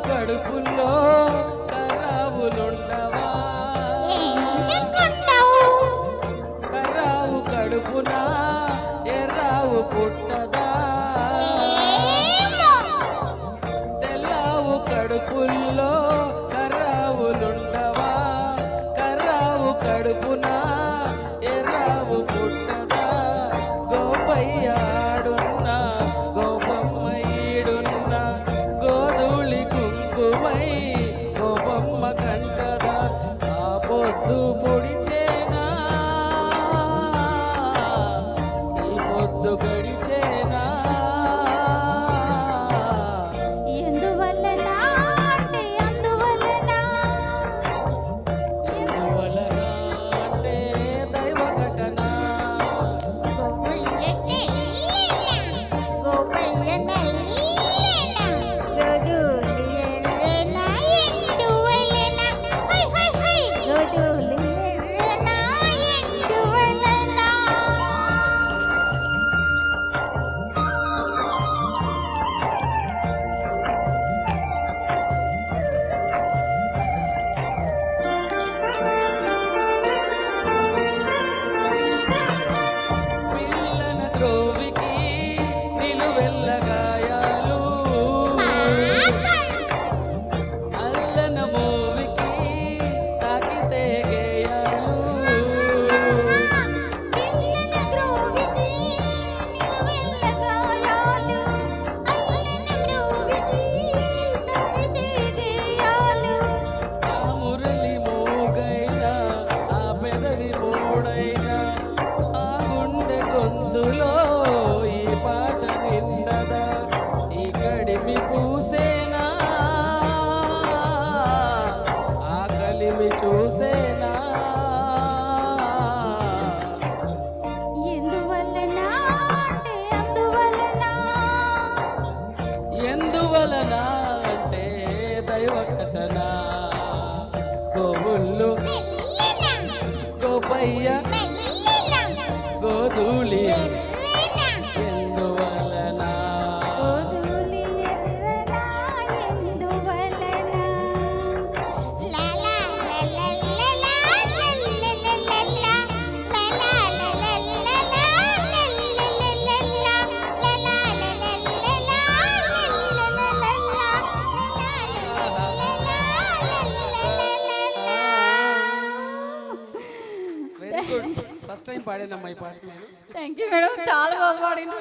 కడుపులో కర్రావులుండవా కర్రావు కడుపున ఎర్రావు పుట్టదా తెల్లావు కడుపుల్లో కర్రావులుండవా కర్రావు కడుపున ఎర్రావు పుట్టదా గోపయ్యాడున్నా గోపమ్మ ఈడున్నా గోధూళి కుంకుమై గోపమ్మ కంటదా ఆ పొద్దు పొడిచేనా ఈ పొద్దు గడిచేనా ఎందువలన అంటే దైవ ఘటన ద్రోవికి నిలువెల్లగాయాలు అల్లన మోవికి తాకితే గేయాలు ఆ మురళి మోగైనా ఆ పెదవి మోడైనా ఆ గుండె గొంతులో ఈ పాట నిండదా ఈ కడిమి పూసేనా ఆ కలిమి చూసేనా ఎందువలన అంటే దైవ ఘటన గోవుళ్ళు గోపయ్య గోధూళి ఎందువలన వెరీ గుడ్ ఫస్ట్ టైం పాడానమ్మా ఈ పాట నేను థ్యాంక్ యూ మేడం, చాలా బాగా పాడిన.